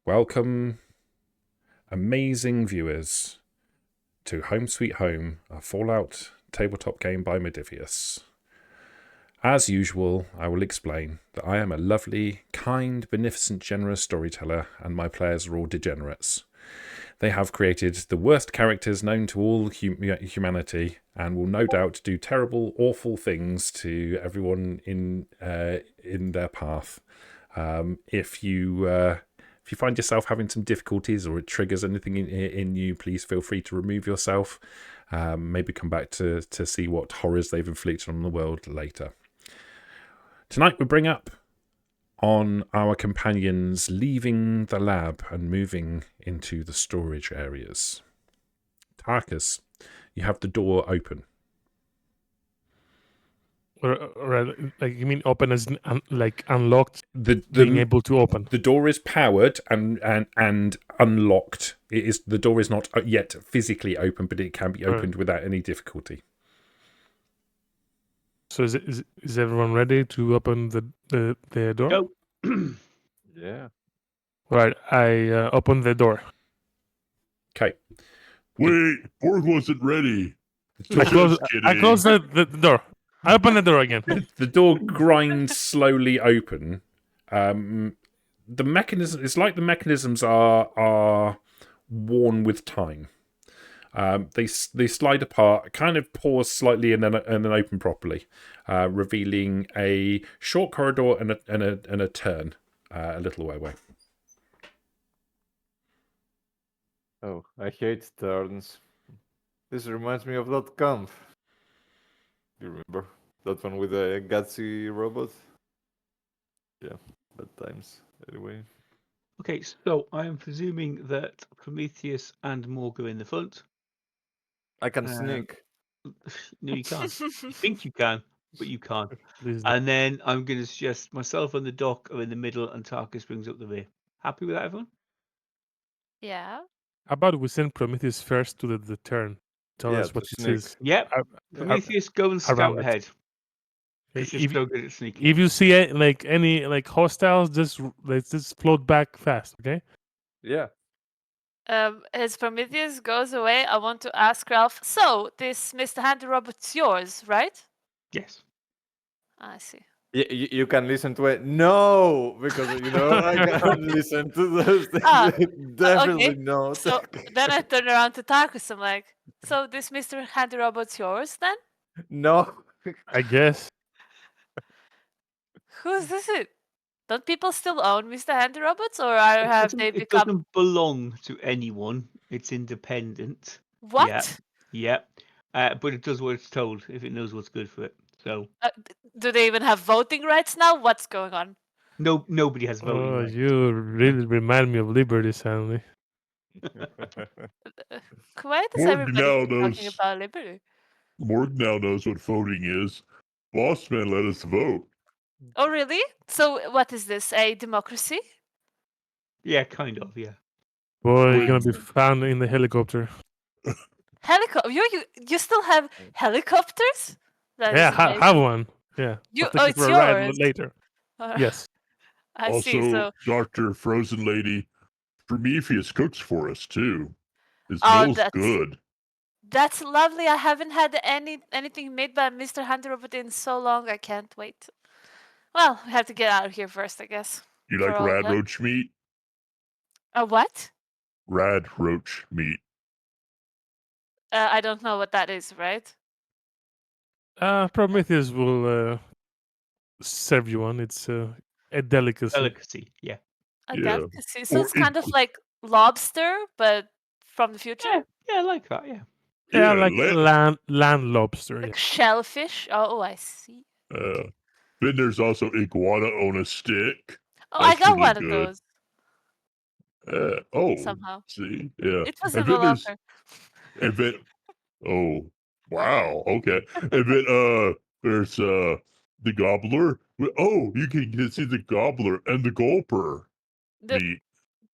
Welcome, amazing viewers, to Home Sweet Home, a Fallout tabletop game by Prometheus. As usual, I will explain that I am a lovely, kind, beneficent, generous storyteller, and my players are all degenerates. They have created the worst characters known to all humanity, and will no doubt do terrible, awful things to everyone in their path. If you find yourself having some difficulties or it triggers anything in you, please feel free to remove yourself. Maybe come back to see what horrors they've inflicted on the world later. Tonight we bring up on our companions leaving the lab and moving into the storage areas. Tarkus, you have the door open. Right, like you mean open as like unlocked, The being able to open. The door is powered and unlocked. The door is not yet physically open, but it can be opened without any difficulty. So is everyone ready to open the door? Go. Yeah. Right, I open the door. Okay. Wait, Borg wasn't ready. I close the door. I open the door again. The door grinds slowly open. The mechanism, it's like the mechanisms are worn with time. They slide apart, kind of pause slightly, and then open properly, revealing a short corridor and a turn a little way away. Oh, I hate turns. This reminds me of that camp. Do you remember? That one with the gutsy robot? Yeah, bad times. Anyway. Okay, so I am presuming that Prometheus and Morg are in the front. I can sneak. No, you can't. You think you can, but you can't. Please don't. And then I'm going to suggest myself and the doc are in the middle, and Tarkus brings up the rear. Happy with that, everyone? Yeah. How about we send Prometheus first to the turn? Tell Yeah, us what to this sneak. is. Yep. Prometheus, go and scout around it. ahead. He's just If, so good at sneaking. if you see any hostiles, let's just float back fast, okay? Yeah. As Prometheus goes away, I want to ask Ralph. So this Mr. Handy Robot's yours, right? Yes. I see. You can listen to it. No, because I can't listen to those things. Ah, Definitely okay. not. So then I turn around to Tarkus. I'm like, so this Mr. Handy Robot's yours then? No. I guess. Who's this? Don't people still own Mr. Handy Robots, or have they It become doesn't belong to anyone. It's independent. what? Yeah. But it does what it's told if it knows what's good for it. So Do they even have voting rights now? What's going on? nobody has voting Oh, rights. you really remind me of Liberty, Stanley. Why does Morg everybody now keep talking knows. about liberty? Morg now knows what voting is. Boss man let us vote. Oh, really? So what is this? A democracy? Yeah, kind of. Yeah. Boy, you're Wait. gonna be found in the helicopter. Helicopter? You still have helicopters? That is Yeah, amazing. have one. Yeah. You- I'll take oh, you it's for a ride yours. later. Yes. I Also, see. So Dr. Frozen Lady, Prometheus cooks for us too. His Oh, meal's good. that's lovely. I haven't had anything made by Mr. Handy Robot in so long. I can't wait. Well, we have to get out of here first, I guess. You for like all rad that. roach meat? What? Rad roach meat. I don't know what that is, right? Prometheus will serve you one. It's a delicacy. Delicacy. Yeah. A Yeah. delicacy. So Or it's kind of equal- like lobster, but from the future? Yeah, I like that. Yeah. Yeah, Yeah, like land lobster. Like Yeah. shellfish? Oh, I see. Then there's also iguana on a stick. Oh, I That's got really one of good. those somehow. See, yeah. It was And a then there's, developer. and then, oh, wow, okay. And then, there's, the gobbler. Oh, you can see the gobbler and the gulper. Meat.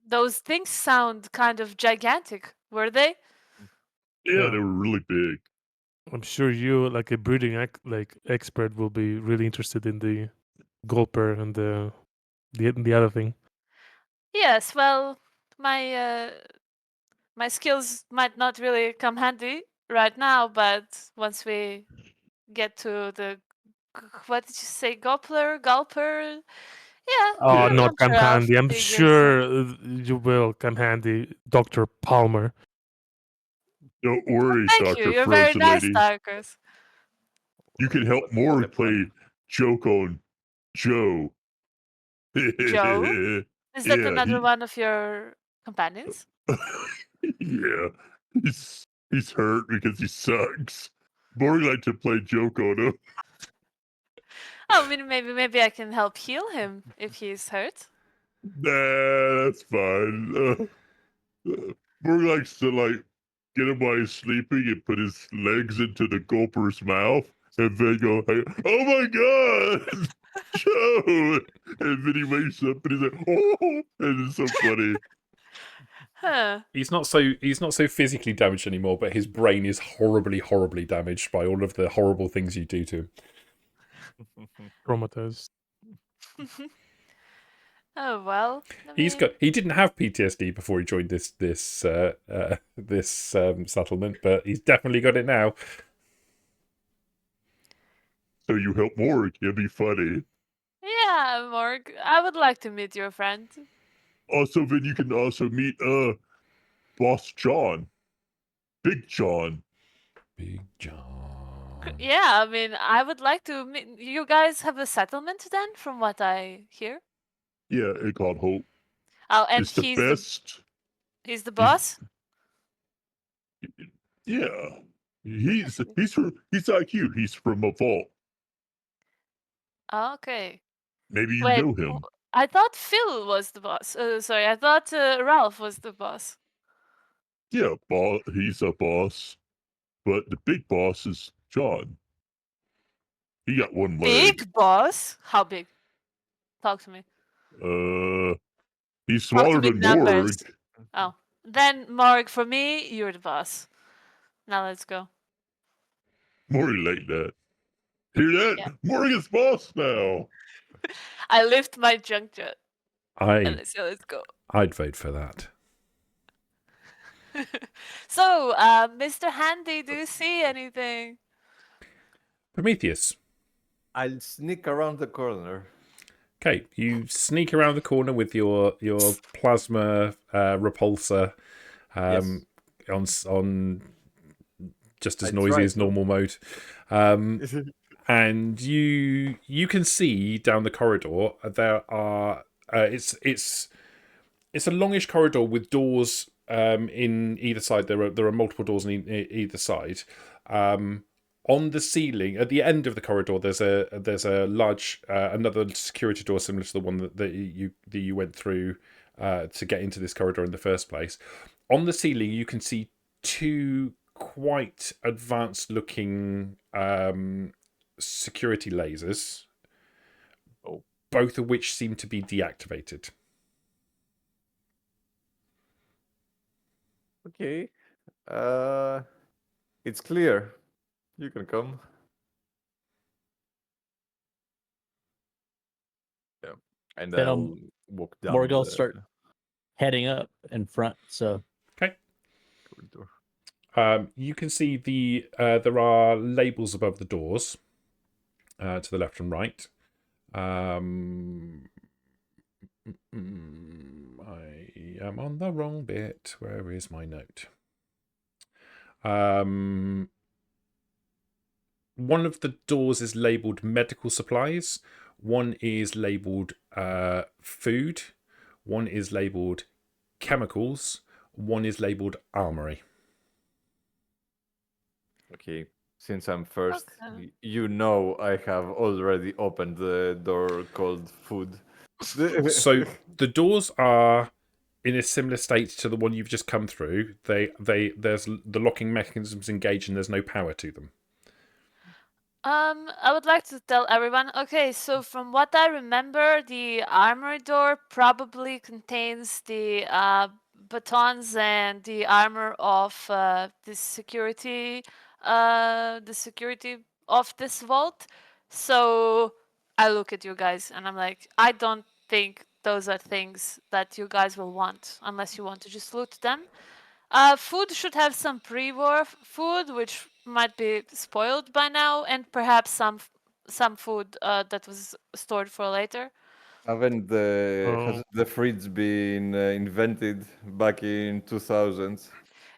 Those things sound kind of gigantic, were they? Yeah, Yeah. they were really big. I'm sure you, like a breeding expert, will be really interested in the gulper and the other thing. Yes, well, my skills might not really come handy right now, but once we get to the what did you say, gulper? Yeah, Oh, Yeah. not I'm come sure I'll handy. I'm figure sure some. you will come handy, Dr. Palmer. Don't worry, Thank you. Dr. You're very Frozen nice, Lady. Darkus. You can help What's the Morg plan? play Joko and Joe. Joe? Is that Yeah, another one of your companions? yeah. He's hurt because he sucks. Morg like to play Joko though. Oh, I mean, maybe I can help heal him if he's hurt. Nah, that's fine. Morg likes to get him while he's sleeping and put his legs into the gulper's mouth and then go, hey, oh my god, Joe! And then he wakes up and he's like, oh, and it's so funny. Huh. He's not so physically damaged anymore, but his brain is horribly damaged by all of the horrible things you do to him. Prometheus. Oh well. He didn't have PTSD before he joined this settlement, but he's definitely got it now. So you help Morg, it'd be funny. Yeah, Morg. I would like to meet your friend. Also, then you can also meet Boss John. Big John. Big John. Yeah, I mean, I would like to meet. You guys have a settlement then, from what I hear. Yeah, it called Hope. Oh, and It's the he's best. he's the boss. Yeah. He's like you. He's from a vault. Okay. Maybe you Wait, know him. I thought Phil was the boss. Sorry, I thought Ralph was the boss. Yeah, he's a boss. But the big boss is John. He got one leg. Big boss? How big? Talk to me. He's Talk to smaller me than numbers. Morg. Oh, then Morg, for me, you're the boss. Now let's go. Morg like that. Hear that? Yeah. Morg is boss now. I lift my junk jet and I I say, let's go. I'd vote for that. So, Mr. Handy, do you see anything? Prometheus. I'll sneak around the corner. Okay, you sneak around the corner with your plasma repulsor on just as I noisy try as to. normal mode, and you can see down the corridor there are it's a longish corridor with doors in either side. There are multiple doors on either side. On the ceiling at the end of the corridor, there's a large another security door similar to the one that you went through to get into this corridor in the first place. On the ceiling, you can see two quite advanced looking security lasers, both of which seem to be deactivated. Okay. It's clear. You can come. Yeah. And Then I'll walk down Morg will the start heading up in front. So Okay. corridor. You can see there are labels above the doors to the left and right. I am on the wrong bit. Where is my note? One of the doors is labelled medical supplies. One is labelled food. One is labelled chemicals. One is labelled armory. Okay. Since I'm first, Okay. you know I have already opened the door called food. So the doors are in a similar state to the one you've just come through. There's the locking mechanisms engaged and there's no power to them. I would like to tell everyone. Okay, so from what I remember, the armory door probably contains the batons and the armor of the security of this vault. So I look at you guys and I'm like, I don't think those are things that you guys will want, unless you want to just loot them. Food should have some pre-war food, which might be spoiled by now, and perhaps some food that was stored for later. Hasn't the fridge been invented back in 2000?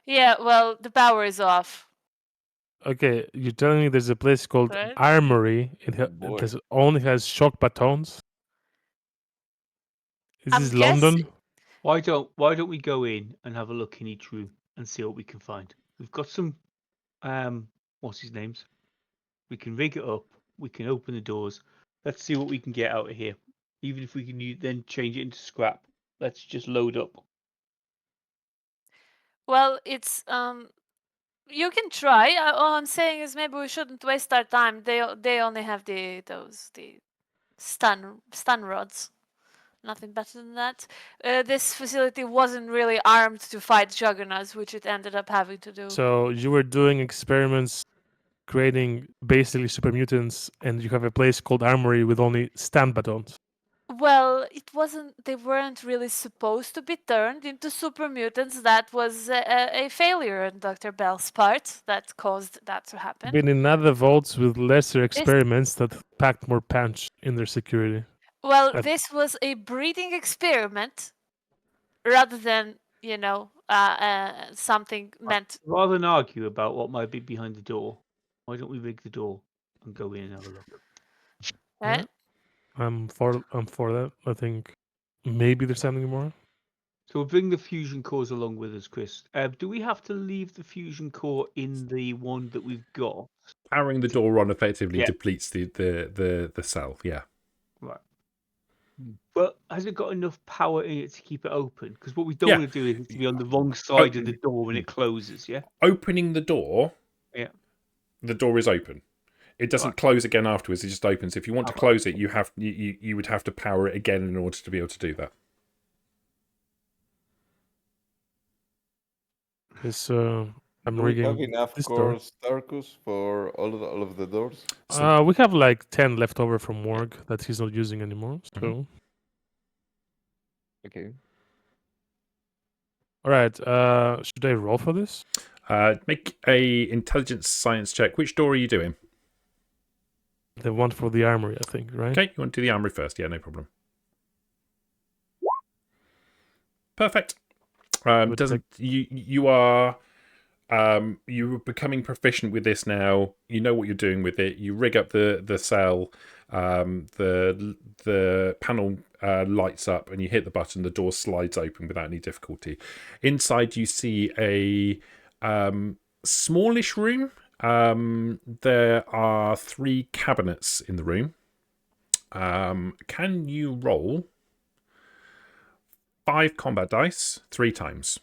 Yeah, well, the power is off. Okay, you're telling me there's a place called Right. Armory. Boy. It only has shock batons. Is I'm this London? Why don't we go in and have a look in each room and see what we can find? We've got some what's his names? We can rig it up. We can open the doors. Let's see what we can get out of here. Even if we can then change it into scrap. Let's just load up. Well, it's you can try. All I'm saying is maybe we shouldn't waste our time. They only have the stun rods. Nothing better than that. This facility wasn't really armed to fight Juggernauts, which it ended up having to do. So you were doing experiments creating basically super mutants, and you have a place called Armory with only stand batons. Well, it wasn't. They weren't really supposed to be turned into super mutants. That was a failure on Dr. Bell's part that caused that to happen. Been in other vaults with lesser experiments that packed more punch in their security. Well, I- this was a breeding experiment rather than, something meant. Rather than argue about what might be behind the door, why don't we rig the door and go in and have a look? Right? I'm for that. I think maybe there's something more. So we'll bring the fusion cores along with us, Chris. Do we have to leave the fusion core in the one that we've got? Powering the door on effectively Yeah. depletes the cell. Yeah. Right. But has it got enough power in it to keep it open? Because what we don't Yeah. want to do is to be on the wrong side of the door when it closes, yeah? Opening the door. Yeah. The door is open. It doesn't Right. close again afterwards. It just opens. If you want to Okay. close it, you would have to power it again in order to be able to do that. It's I'm Do we have rigging enough this door. cores, Tarkus, for all of the doors? We have like 10 left over from work that he's not using anymore. So Okay. all right. Should I roll for this? Make a intelligence science check. Which door are you doing? The one for the armory, I think, right? Okay, you want to do the armory first? Yeah, no problem. Perfect. Would Doesn't you are you're becoming proficient with this now. You know what you're doing with it. You rig up the cell. The panel lights up, and you hit the button. The door slides open without any difficulty. Inside, you see a smallish room. There are 3 cabinets in the room. Can you roll 5 combat dice 3 times?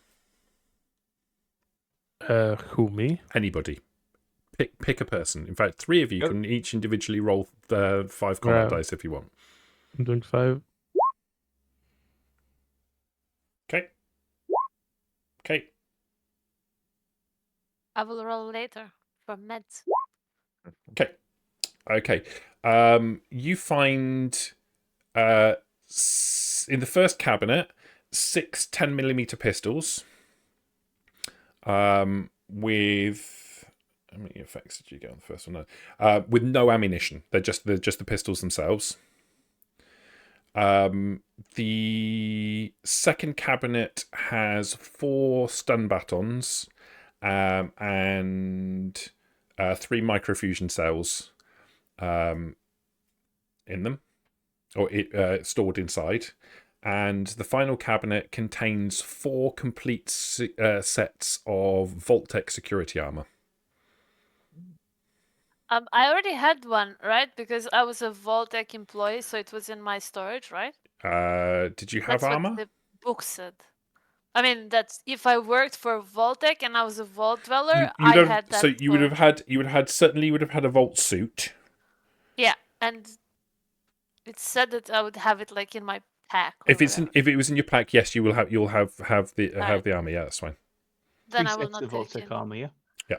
Who, me? Anybody. Pick a person. In fact, 3 of you can each individually roll 5 combat dice if you want. I'm doing 5. Okay. I will roll later for meds. Okay. You find in the first cabinet 6 10mm pistols with how many effects did you get on the first one? No. With no ammunition. They're just the pistols themselves. The second cabinet has 4 stun batons and 3 microfusion cells in them, or stored inside. And the final cabinet contains 4 complete sets of Vault-Tec security armor. I already had one, right? Because I was a Vault-Tec employee, so it was in my storage, right? Did you have That's armor? what the book said. I mean, that's if I worked for Vault-Tec and I was a Vault Dweller, I had that. So you would have had a Vault suit. Yeah, and it said that I would have it like in my pack. If it was in your pack, yes, you'll have the armor. Yeah, that's fine. Then 3 I will sets not of take Vault-Tec it. armor, yeah? Yeah.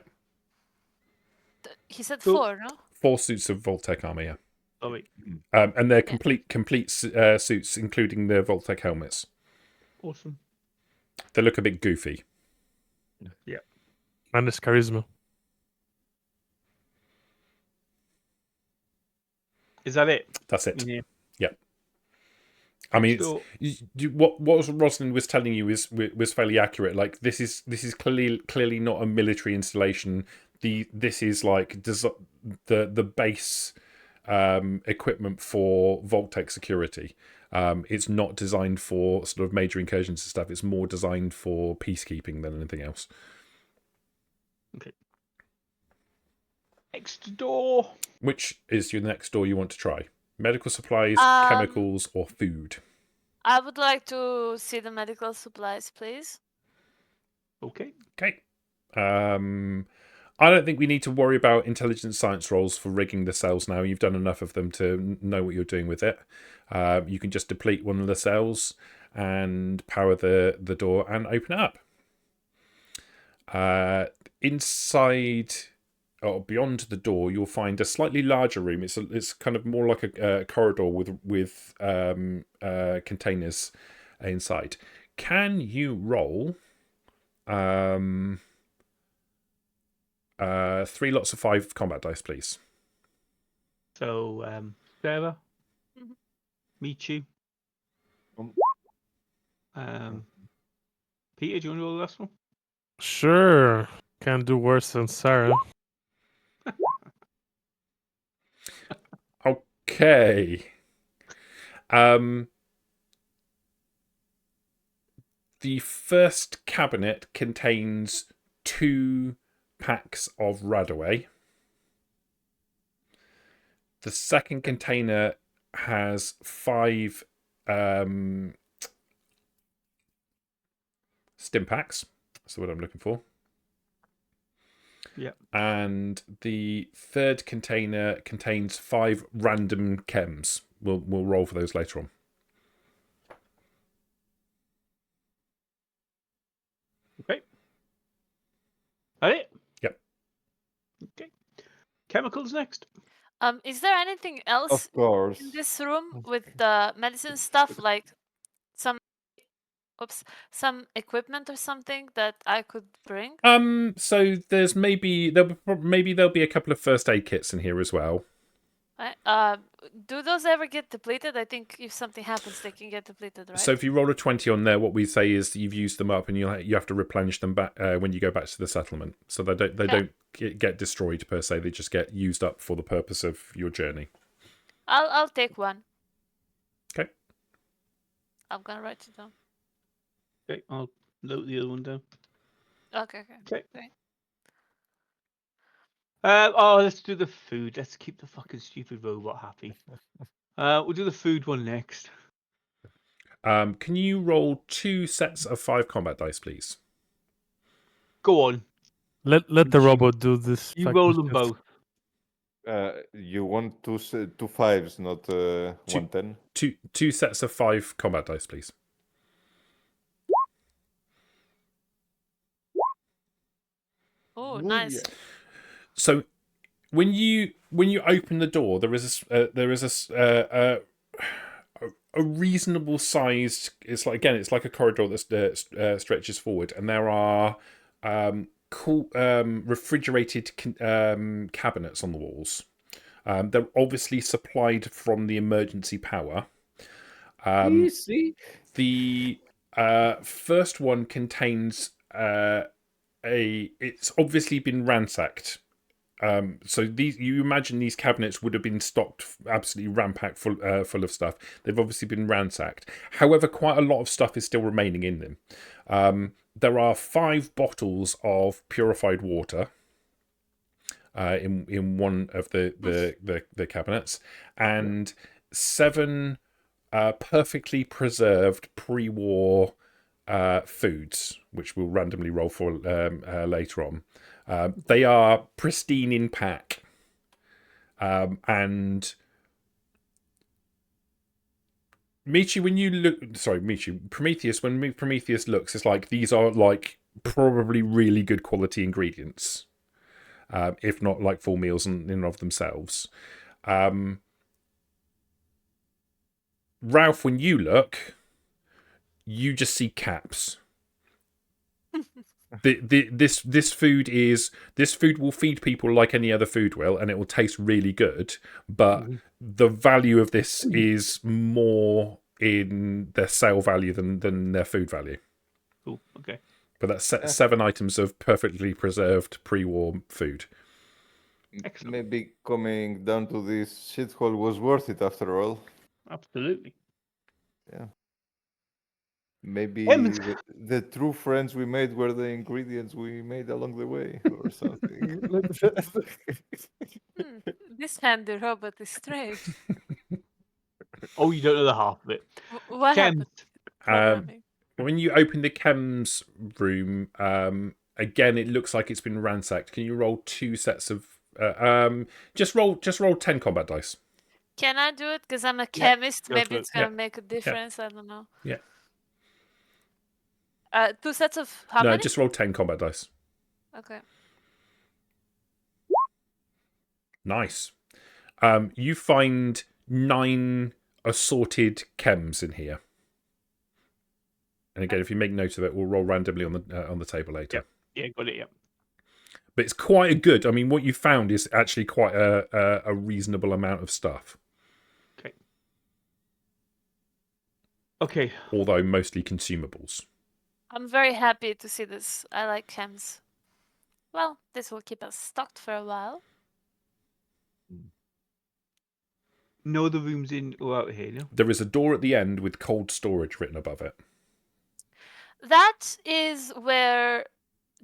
He said So- 4, no? 4 suits of Vault-Tec armor. Yeah. Sorry. And they're complete suits, including the Voltec helmets. Awesome. They look a bit goofy. Minus charisma. Is that it? That's it. Yeah. I mean, So- what Rosalind was telling you was fairly accurate. Like this is clearly not a military installation. This is like the base equipment for Voltec security. It's not designed for sort of major incursions and stuff. It's more designed for peacekeeping than anything else. Okay. Next door. Which is your next door you want to try? Medical supplies, chemicals, or food? I would like to see the medical supplies, please. Okay. Okay. I don't think we need to worry about intelligence science rolls for rigging the cells now. You've done enough of them to know what you're doing with it. You can just deplete one of the cells and power the door and open it up. Inside or beyond the door, you'll find a slightly larger room. It's kind of more like a corridor with containers inside. Can you roll 3 lots of 5 combat dice, please? So, Sarah, Mhm. Michi, Peter, do you want to roll the last one? Sure. Can't do worse than Sarah. Okay. The first cabinet contains 2 packs of Radaway. The second container has 5 stim packs. That's the word I'm looking for. Yeah. And the third container contains 5 random chems. We'll roll for those later on. Okay. That it? Yep. Okay. Chemicals next. Is there anything else Of course. in this room with the medicine stuff, like some equipment or something that I could bring? So there's maybe there'll be a couple of first aid kits in here as well. Right. Do those ever get depleted? I think if something happens, they can get depleted, right? So if you roll a 20 on there, what we say is that you've used them up, and you have to replenish them back when you go back to the settlement. So they don't get destroyed per se; they just get used up for the purpose of your journey. I'll take one. Okay. I'm gonna write it down. Okay, I'll note the other one down. Okay. Okay. Okay. Let's do the food. Let's keep the fucking stupid robot happy. We'll do the food one next. Can you roll 2 sets of 5 combat dice, please? Go on. Let the robot do this. You fucking roll them shit. both. You want 2 5s, not 1 10? 2 sets of 5 combat dice, please. Oh, nice. So when you open the door, there is a reasonable sized. It's like a corridor that stretches forward, and there are cool refrigerated cabinets on the walls. They're obviously supplied from the emergency power. Easy. The first one contains it's obviously been ransacked. So you imagine these cabinets would have been stocked absolutely rampacked full of stuff. They've obviously been ransacked. However, quite a lot of stuff is still remaining in them. There are 5 bottles of purified water in one of the cabinets, and 7 perfectly preserved pre-war foods, which we'll randomly roll for later on. They are pristine in pack, and Prometheus, when Prometheus looks, it's like these are like probably really good quality ingredients, if not like full meals in and of themselves. Ralph, when you look, you just see caps. This food will feed people like any other food will, and it will taste really good. But the value of this is more in their sale value than their food value. Cool. Okay. But that's 7 items of perfectly preserved pre-war food. Excellent. Maybe coming down to this shithole was worth it after all. Absolutely. Yeah. Maybe Emmons. the true friends we made were the ingredients we made along the way, or something. This handy robot is strange. Oh, you don't know the half of it. What happened? Programming. When you open the chems room, again, it looks like it's been ransacked. Can you roll 2 sets of? Just roll 10 combat dice. Can I do it? Because I'm a chemist. go Maybe for it. it's gonna make a difference. I don't know. Yeah. 2 sets of how No, many? just roll 10 combat dice. Okay. Nice. You find 9 assorted chems in here. And again, if you make note of it, we'll roll randomly on the table later. Yeah, got it. Yeah. But it's quite a good. I mean, what you found is actually quite a reasonable amount of stuff. Okay. Although mostly consumables. I'm very happy to see this. I like chems. Well, this will keep us stocked for a while. No other rooms in or out here, no? There is a door at the end with cold storage written above it. That is where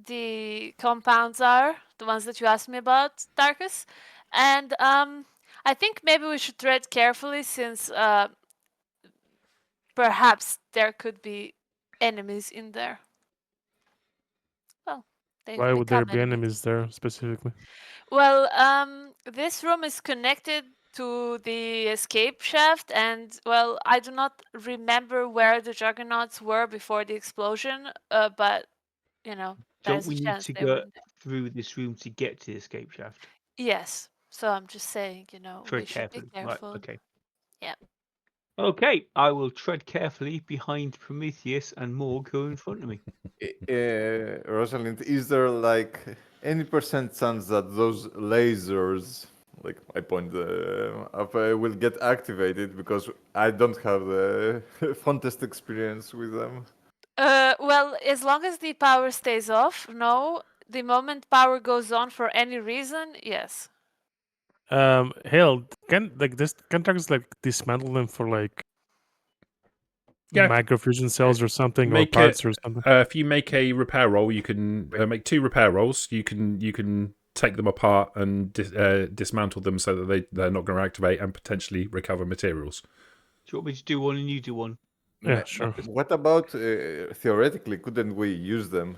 the compounds are, the ones that you asked me about, Darkus. And I think maybe we should tread carefully since perhaps there could be enemies in there. Well, Why would there become be enemies there specifically? Well, this room is connected to the escape shaft, and well, I do not remember where the Juggernauts were before the explosion, but you know, Don't there's a we need chance to they were go in there. through this room to get to the escape shaft? Yes, so I'm just saying, you know, we Tread should be carefully. careful. Right, okay. Yeah. Okay, I will tread carefully behind Prometheus and Morg who are in front of me. Rosalind, is there like any percent chance that those lasers, like I point up, will get activated? Because I don't have the fondest experience with them. Well, as long as the power stays off, no. The moment power goes on for any reason, yes. Hell, can Tarkus like dismantle them for like microfusion cells or something, or parts or something? If you make a repair roll, you can make 2 repair rolls. You can take them apart and dismantle them so that they're not going to activate and potentially recover materials. Do you want me to do one and you do one? Yeah, sure. What about theoretically? Couldn't we use them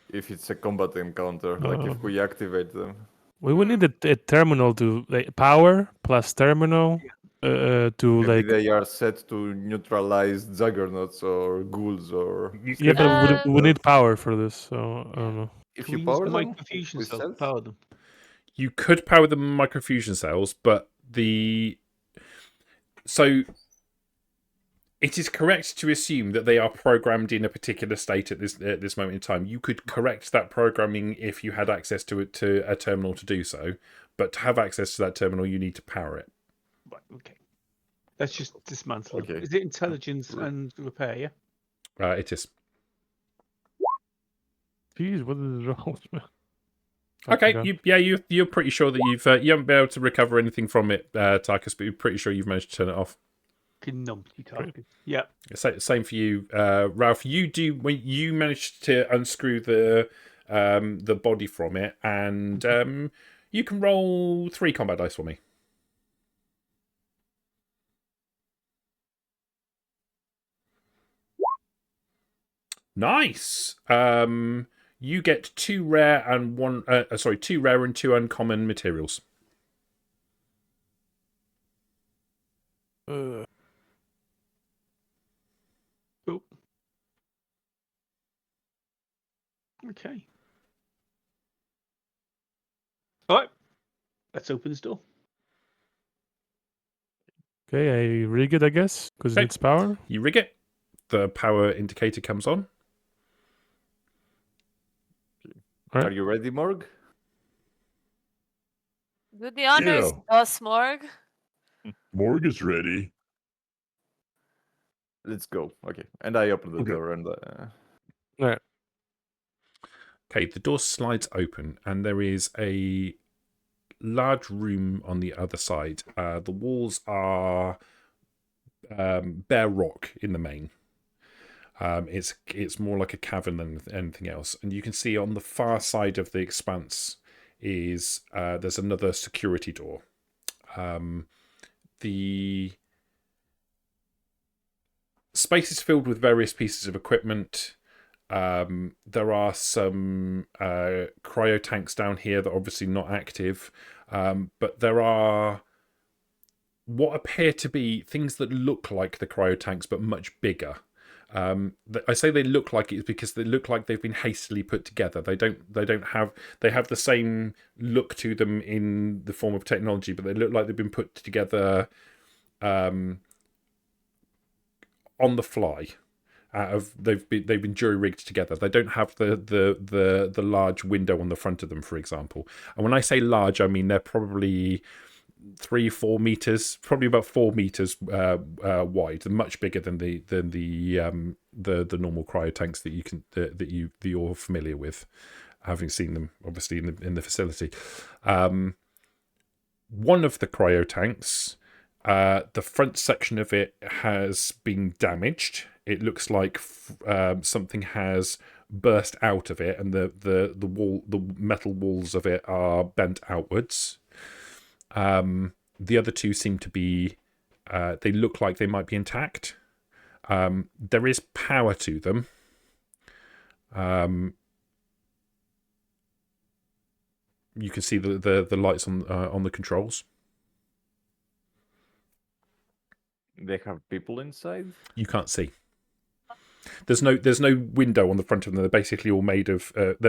if it's a combat encounter? Like if we activate them? We would need a terminal to like power plus terminal to Maybe like. they are set to neutralize juggernauts or ghouls or. Yeah, but we need power for this, so I don't know. If Can you we use power the them microfusion with cells to cells? power them? You could power them with microfusion cells, but it is correct to assume that they are programmed in a particular state at this moment in time. You could correct that programming if you had access to a terminal to do so, but to have access to that terminal, you need to power it. Right, okay. Let's just dismantle them. Okay. Is it intelligence and repair, yeah? It is. Jeez, what is wrong with me? Okay, you're pretty sure that you haven't been able to recover anything from it, Tarkus, but you're pretty sure you've managed to turn it off. Numpty target. Yeah. Same for you, Ralph. You do when you managed to unscrew the body from it, and you can roll 3 combat dice for me. Nice. You get 2 rare and 2 rare and 2 uncommon materials. Cool. Okay. All right. Let's open this door. Okay, I rig it, I guess, because it Okay. needs power. You rig it. The power indicator comes on. Right. Are you ready, Morg? Do the honors, Yeah. Smorg. Morg is ready. Let's go. Okay. And I open the Okay. door and Right. Okay, the door slides open, and there is a large room on the other side. The walls are bare rock in the main. It's more like a cavern than anything else, and you can see on the far side of the expanse is there's another security door. The space is filled with various pieces of equipment. There are some cryo tanks down here that are obviously not active, but there are what appear to be things that look like the cryo tanks but much bigger. I say they look like it because they look like they've been hastily put together. They have the same look to them in the form of technology, but they look like they've been put together on the fly. They've been jury rigged together. They don't have the large window on the front of them, for example. And when I say large, I mean they're probably 3-4 meters, probably about 4 meters wide, much bigger than the normal cryo tanks that you're familiar with, having seen them obviously in the facility. One of the cryo tanks, the front section of it has been damaged. It looks like something has burst out of it, and the metal walls of it are bent outwards. The other two seem to be, they look like they might be intact. There is power to them. You can see the lights on the controls. they have people inside. You can't see. There's no window on the front of them. They're basically all made of. They've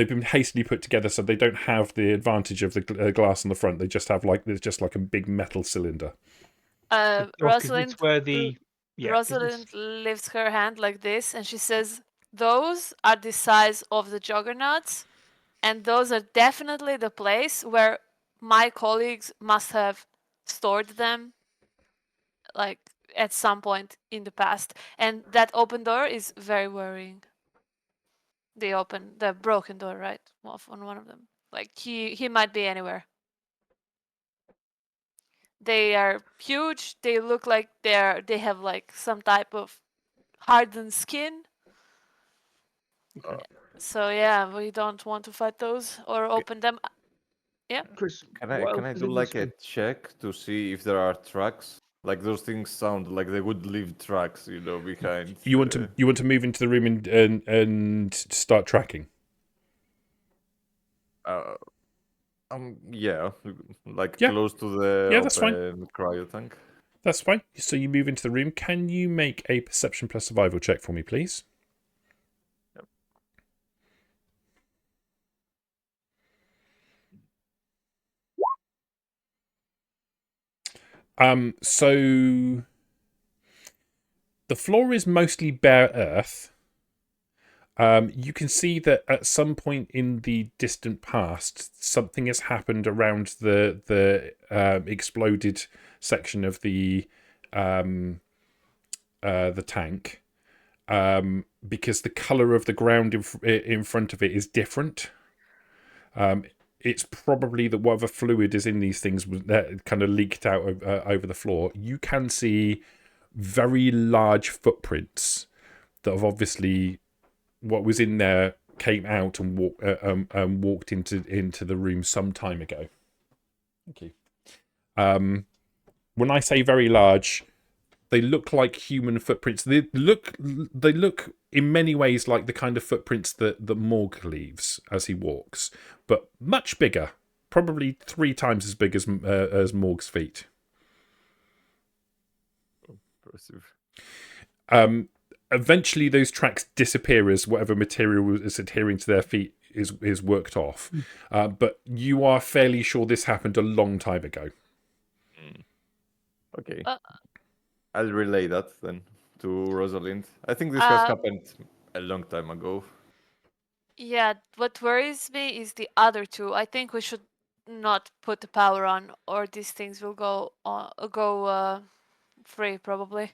been hastily put together, so they don't have the advantage of the glass on the front. They just have there's just like a big metal cylinder. Rosalind, Where the Rosalind lifts her hand like this, and she says, "Those are the size of the Juggernauts, and those are definitely the place where my colleagues must have stored them, like at some point in the past. And that open door is very worrying. The broken door, right, on one of them. Like he might be anywhere. They are huge. They look like they have like some type of hardened skin. So yeah, we don't want to fight those or open them. Yeah. Chris, Can what I else is do in like this a room? check to see if there are tracks? Like those things sound like they would leave tracks, behind. You want to move into the room and start tracking. Yeah, like Yeah. close to the Yeah, that's fine. open cryo tank. That's fine. So you move into the room. Can you make a perception plus survival check for me, please? Yep. So the floor is mostly bare earth. You can see that at some point in the distant past, something has happened around the exploded section of the tank, because the color of the ground in front of it is different. It's probably that whatever fluid is in these things was kind of leaked out over the floor. You can see very large footprints that have obviously, what was in there came out and walked into the room some time ago. Thank you. When I say very large, they look like human footprints. They look in many ways like the kind of footprints that Morg leaves as he walks, but much bigger, probably 3 times as big as Morg's feet. Impressive. Eventually, those tracks disappear as whatever material is adhering to their feet is worked off. But you are fairly sure this happened a long time ago. Okay. Uh, I'll relay that then to Rosalind. I think this has Uh, happened a long time ago. Yeah, what worries me is the other two. I think we should not put the power on, or these things will go free probably.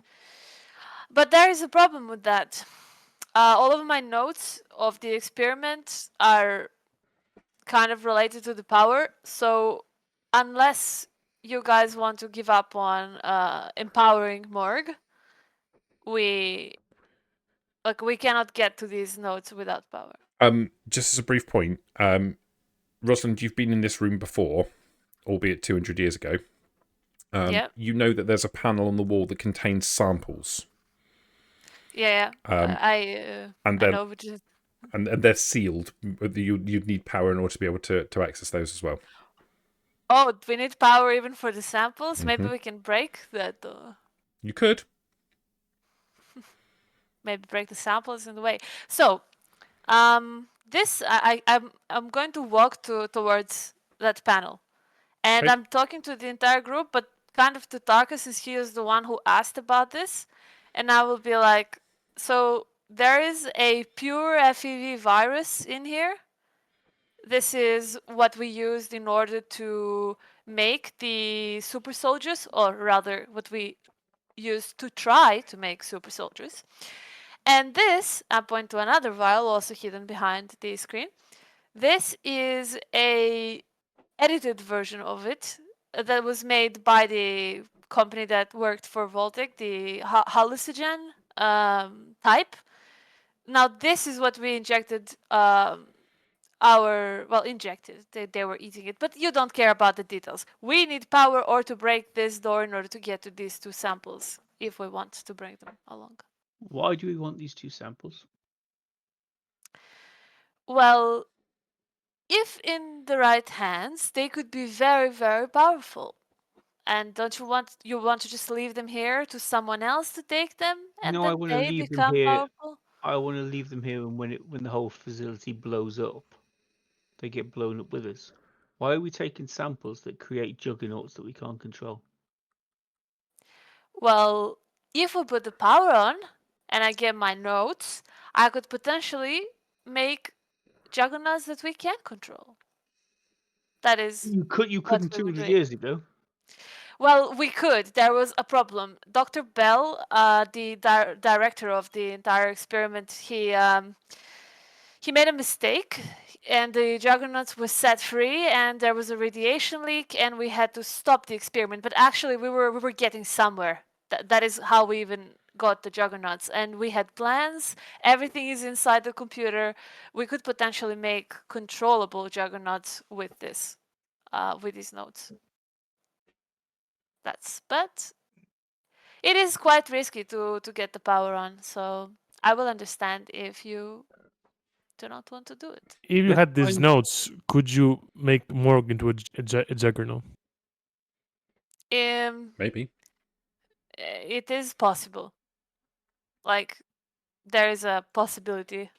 But there is a problem with that. All of my notes of the experiment are kind of related to the power, so unless you guys want to give up on empowering Morg, we we cannot get to these notes without power. Just as a brief point, Rosalind, you've been in this room before, albeit 200 years ago. Yeah. You know that there's a panel on the wall that contains samples. Yeah, and I then know, but just and they're sealed. You'd need power in order to be able to access those as well. oh, we need power even for the samples. Maybe Mhm. we can break that. You could. Maybe break the samples in the way. So, this I'm going to walk towards that panel, and Okay. I'm talking to the entire group, but kind of to Tarkus, since he is the one who asked about this, and I will be like, so there is a pure FEV virus in here. This is what we used in order to make the super soldiers, or rather, what we used to try to make super soldiers. And this, I point to another vial also hidden behind the screen. This is a edited version of it that was made by the company that worked for Voltec, the hallucinogen type. Now, this is what we injected injected. They were eating it, but you don't care about the details. We need power or to break this door in order to get to these two samples if we want to bring them along. Why do we want these two samples? Well, if in the right hands, they could be very, very powerful. And don't you want to just leave them here to someone else to take them, and No, I then want to they leave them become here. powerful? I want to leave them here, and when the whole facility blows up, they get blown up with us. Why are we taking samples that create juggernauts that we can't control? Well, if we put the power on, and I get my notes, I could potentially make juggernauts that we can control. That is You couldn't what we were 200 doing. years ago. Well, we could. There was a problem. Dr. Bell, the director of the entire experiment, he made a mistake, and the juggernauts were set free, and there was a radiation leak, and we had to stop the experiment. But actually, we were getting somewhere. That is how we even got the juggernauts, and we had plans. Everything is inside the computer. We could potentially make controllable juggernauts with this, with these nodes. But it is quite risky to get the power on, so I will understand if you do not want to do it. If you Let's had these find- notes, could you make Morg into a Juggernaut? Maybe. It is possible. Like, there is a possibility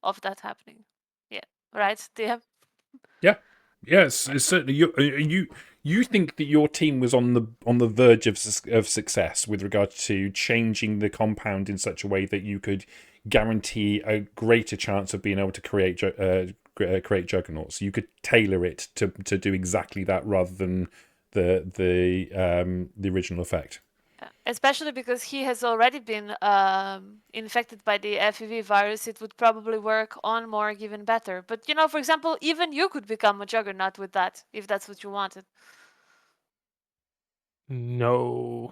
of that happening. Yeah, right, DM? Yes, it's certainly you think that your team was on the verge of success with regard to changing the compound in such a way that you could guarantee a greater chance of being able to create juggernauts. You could tailor it to do exactly that rather than the original effect. Especially because he has already been infected by the FEV virus, it would probably work on Morg even better. But, for example, even you could become a Juggernaut with that, if that's what you wanted. No,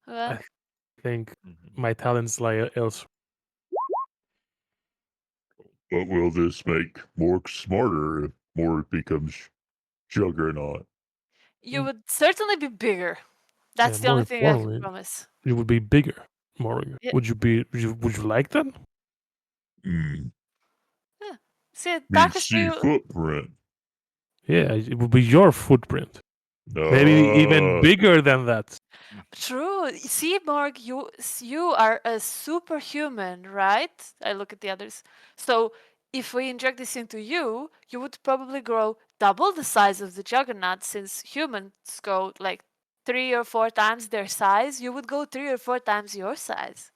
Well, I think Mhm. my talents lie elsewhere. But will this make Morg smarter if Morg becomes Juggernaut? you would certainly be bigger. That's the more only thing I can importantly, promise. you would be bigger, Morg. Yeah. Would you like that? Hmm. See, We Darkus, see footprint. Yeah, it would be your footprint. Maybe even bigger than that. True. See, Morg, you are a superhuman, right? I look at the others. So if we inject this into you, you would probably grow double the size of the Juggernaut, since humans go like 3 or 4 times their size, you would go 3 or 4 times your size.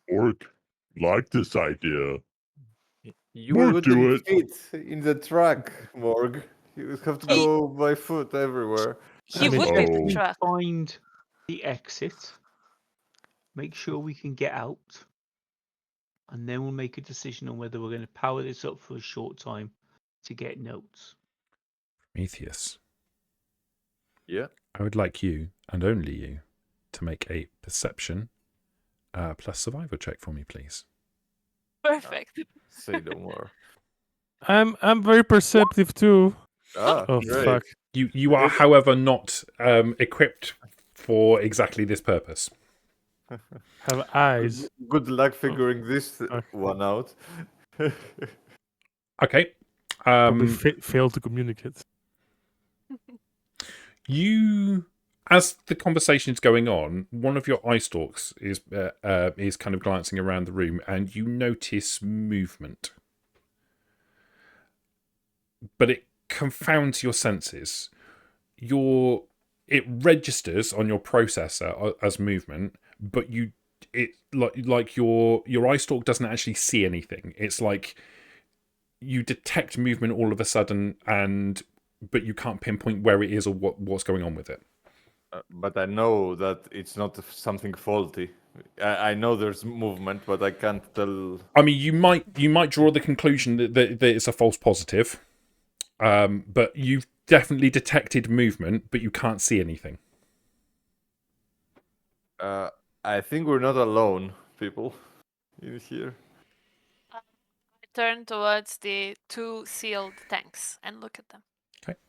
Orc like this idea. You Morg, wouldn't do it. fit in the truck, Morg. You would have to He- go by foot everywhere. He mean, would oh. get Let the me truck. find the exit. Make sure we can get out. And then we'll make a decision on whether we're going to power this up for a short time to get notes. Prometheus, Yeah. I would like you, and only you, to make a perception plus survival check for me, please. Perfect. Say no more. I'm very perceptive too. Ah, Oh great. fuck! You are, however, not equipped for exactly this purpose. Have eyes. Good luck figuring this fuck. one out. Okay. Probably fail to communicate. You, as the conversation's going on, one of your eye stalks is kind of glancing around the room, and you notice movement, but it confounds your senses. It registers on your processor as movement, but your eye stalk doesn't actually see anything. It's like you detect movement all of a sudden, but you can't pinpoint where it is or what's going on with it. But I know that it's not something faulty. I know there's movement, but I can't tell. I mean, you might draw the conclusion that it's a false positive, but you've definitely detected movement, but you can't see anything. I think we're not alone, people, in here. I turn towards the 2 sealed tanks and look at them.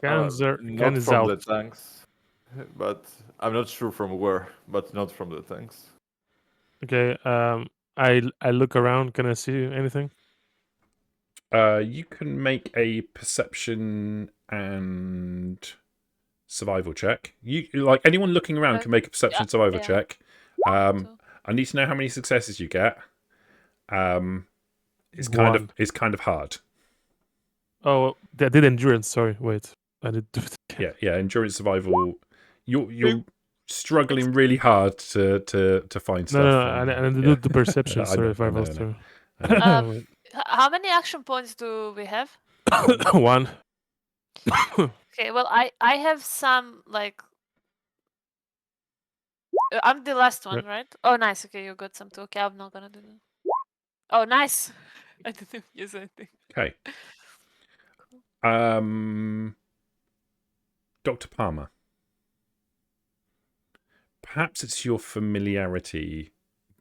Guns are Not gun is from out. the tanks, but I'm not sure from where. But not from the tanks. Okay. I look around. Can I see anything? You can make a perception and survival check. You like anyone looking around can make a perception and survival yeah. check. So, I need to know how many successes you get. It's One. kind of hard. Oh, I did endurance. Sorry, wait. I did do it again. Yeah. Endurance survival. You're struggling really hard to find stuff. No, I did do the perception. I Sorry know, if I I know, was I to. know. Wait. how many action points do we have? One. Okay, well, I have some, like... I'm the last one, right? Oh, nice. Okay, you got some too. Okay, I'm not gonna do that. Oh, nice. I didn't use anything. Okay. Dr. Palmer. Perhaps it's your familiarity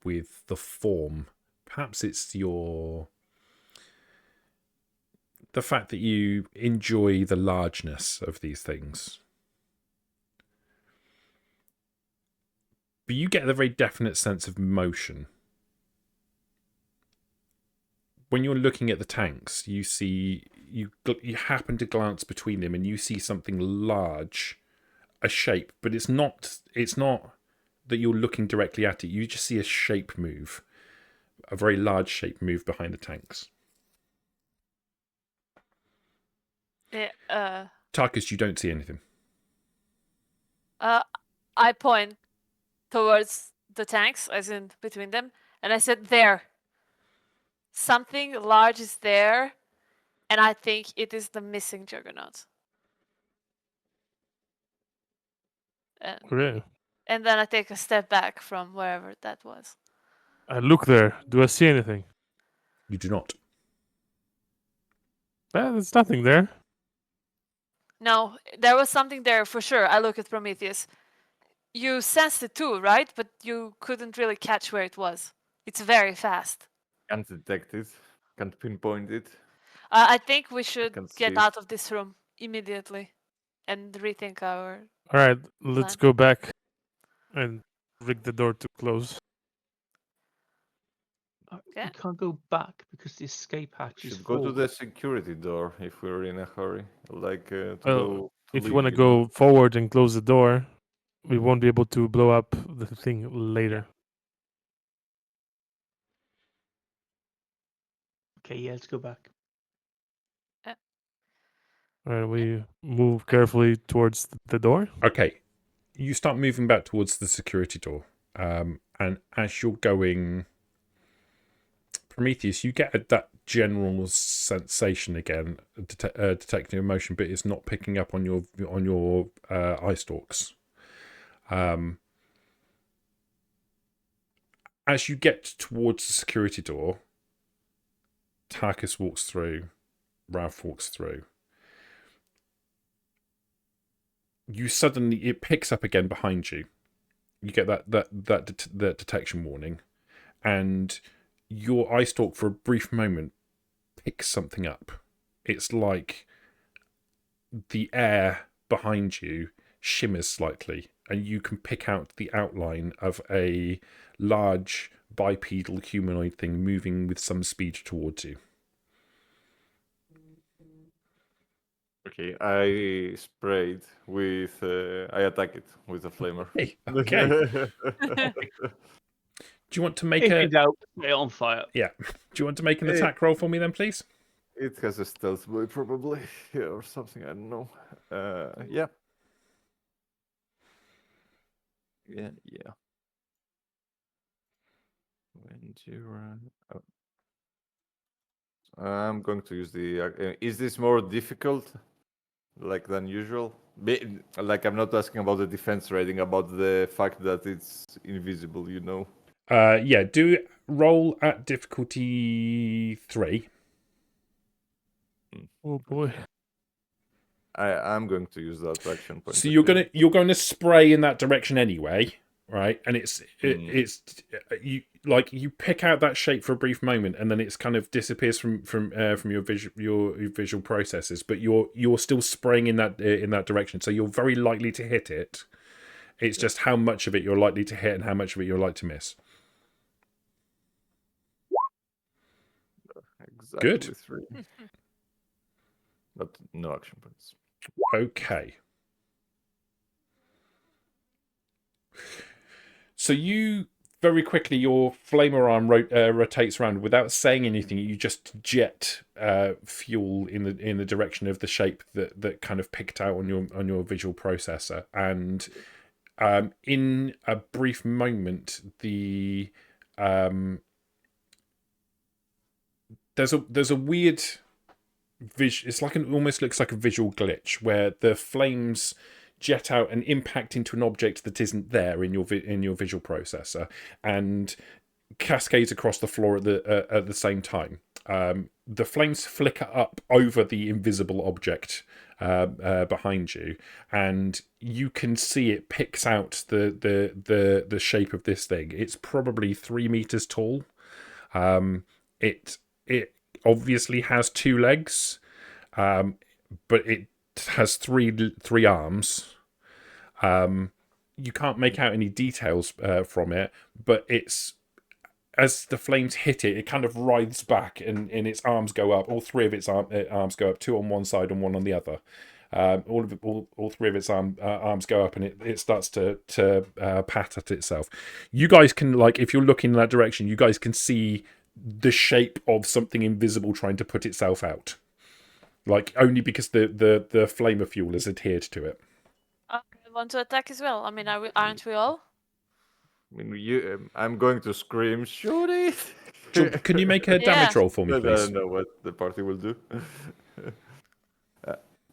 with the form. Perhaps it's the fact that you enjoy the largeness of these things. But you get a very definite sense of motion. When you're looking at the tanks, you happen to glance between them and you see something large, a shape, but it's not that you're looking directly at it. You just see a shape move, a very large shape move behind the tanks. Yeah, Tarkus, you don't see anything. I point towards the tanks, as in between them, and I said, there. Something large is there, and I think it is the missing Juggernaut. Okay. And then I take a step back from wherever that was. I look there. Do I see anything? You do not. There's nothing there. No, there was something there for sure. I look at Prometheus. You sensed it too, right? But you couldn't really catch where it was. It's very fast. Can't detect it. Can't pinpoint it. I think we should can get see. out of this room immediately and rethink our... All right, let's Plan. go back and rig the door to close. Okay. We can't go back because the escape hatch is Should go to full. the security door if we're in a hurry. Like to Well, go. To If you leave, want to know? go forward and close the door, we won't be able to blow up the thing later. Okay, yeah, let's go back. And we move carefully towards the door. Okay, you start moving back towards the security door, and as you're going, Prometheus, you get that general sensation again, detecting emotion, but it's not picking up on your eye stalks. As you get towards the security door, Tarkus walks through, Ralph walks through. You suddenly, it picks up again behind you. You get that detection warning, and your eye stalk for a brief moment picks something up. It's like the air behind you shimmers slightly, and you can pick out the outline of a large bipedal humanoid thing moving with some speed towards you. Okay, I sprayed with. I attack it with a flamer. Hey, okay. Do you want to make If a? in doubt, set it on fire. Yeah. Do you want to make an attack roll for me then, please? It has a stealth boy probably, or something. I don't know. Yeah. Yeah. When you run. I'm going to use the. Is this more difficult, like than usual? Like I'm not asking about the defense rating, about the fact that it's invisible. You know. Yeah. Do roll at difficulty 3. Oh boy. I'm going to use that action point. So you're going to spray in that direction anyway, right? And it's you pick out that shape for a brief moment, and then it's kind of disappears from your visual processes. But you're still spraying in that direction, so you're very likely to hit it. It's just how much of it you're likely to hit and how much of it you're likely to miss. Exactly Good. 3. But no action points. Okay. So you very quickly, your flamer arm rotates around without saying anything. You just jet fuel in the direction of the shape that kind of picked out on your visual processor, and in a brief moment, there's a weird it's like almost looks like a visual glitch where the flames jet out and impact into an object that isn't there in your visual processor and cascades across the floor at the same time. The flames flicker up over the invisible object behind you, and you can see it picks out the shape of this thing. It's probably 3 meters tall. It obviously has 2 legs, but it has three arms. You can't make out any details from it, but it's as the flames hit it, it kind of writhes back, and its arms go up. All 3 of its arms go up, 2 on one side and 1 on the other. All 3 of its arms go up, and it starts to pat at itself. You guys can, like, if you're looking in that direction, you guys can see the shape of something invisible trying to put itself out, like only because the flame of fuel has adhered to it. I want to attack as well. I mean, aren't we all? I mean, I'm going to scream, shoot it! Can you make a damage roll for me, I please? don't know what the party will do.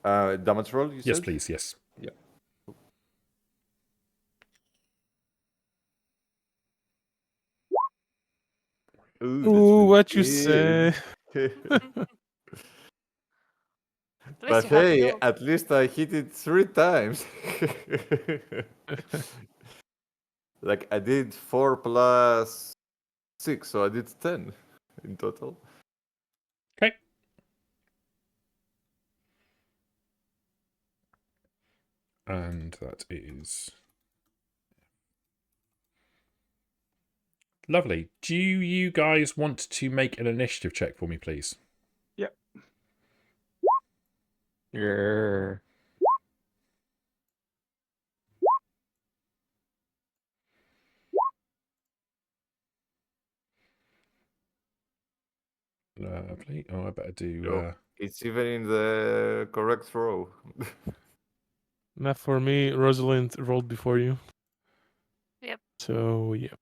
Damage roll, you Yes, said? please. Yes. Yeah. Ooh, what you say? At least But you have hey, you. at least I hit it 3 times. Like I did 4 plus 6, so I did 10 in total. Okay. And that is lovely. Do you guys want to make an initiative check for me, please? Yep. Yeah. Lovely. Oh, I better do. Yo. It's even in the correct row. Not for me. Rosalind rolled before you. Yep. So yeah,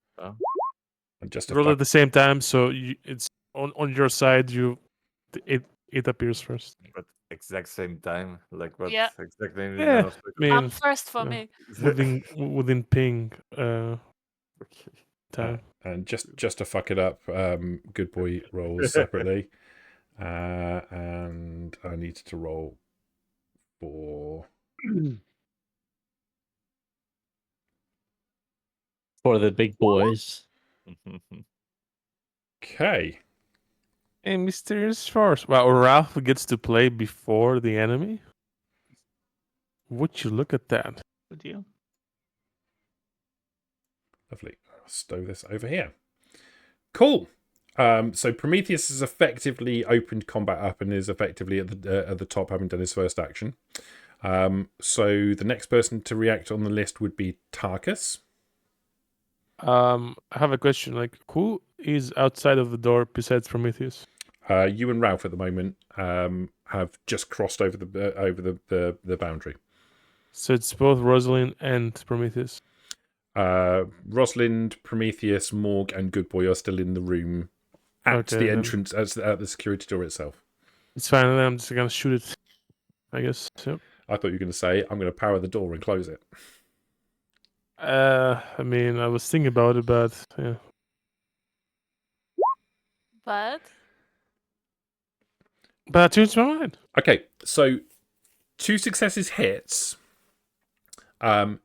And just to roll fuck, at the same time. So it's on your side. It appears first. But exact same time. Like what Yeah. exactly in Yeah, nanosecond? I mean, First for yeah. me. within ping Okay. time. and just to fuck it up, good boy rolls separately, and I need to roll for. For the big boys. Okay. A mysterious force. Well, Ralph gets to play before the enemy. Would you look at that? Good deal. Lovely. I'll stow this over here. Cool. So Prometheus has effectively opened combat up and is effectively at the top, having done his first action. So the next person to react on the list would be Tarkus. I have a question. Like, who is outside of the door besides Prometheus? You and Ralph at the moment have just crossed over the boundary. So it's both Rosalind and Prometheus. Rosalind, Prometheus, Morg, and Good Boy are still in the room at Okay, the then. entrance, at the security door itself. It's fine. Then I'm just gonna shoot it. I guess. Yep. I thought you were going to say, I'm going to power the door and close it. I mean, I was thinking about it, but yeah. But I changed my mind. Okay, so 2 successes hits. 2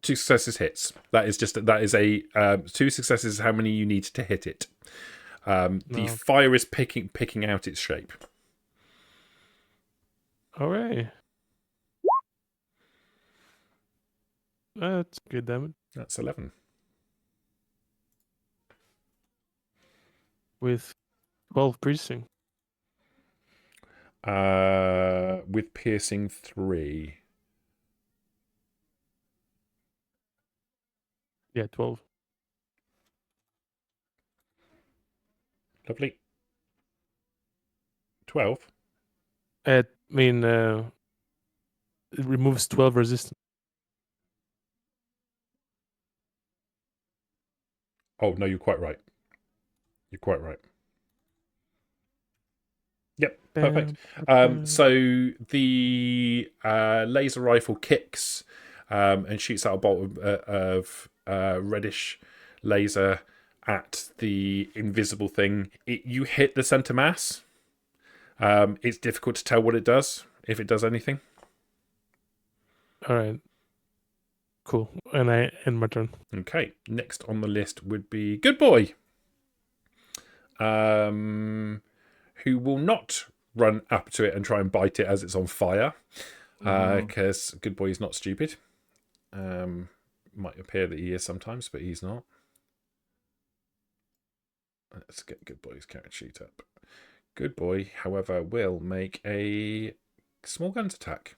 successes hits. That is a 2 successes is how many you need to hit it. The No. fire is picking out its shape. Alright. That's good damage. That's 11. With 12 piercing. With piercing 3. Yeah, 12. Lovely. 12. I mean, it removes 12 resistance. Oh, no, you're quite right. You're quite right. Yep, perfect. So the laser rifle kicks and shoots out a bolt of reddish laser at the invisible thing. You hit the center mass. It's difficult to tell what it does, if it does anything. Alright. Cool. And I end my turn. Okay, next on the list would be Good Boy. Who will not run up to it and try and bite it as it's on fire. Because Good Boy is not stupid. Might appear that he is sometimes, but he's not. Let's get Good Boy's character sheet up. Good Boy, however, will make a small guns attack.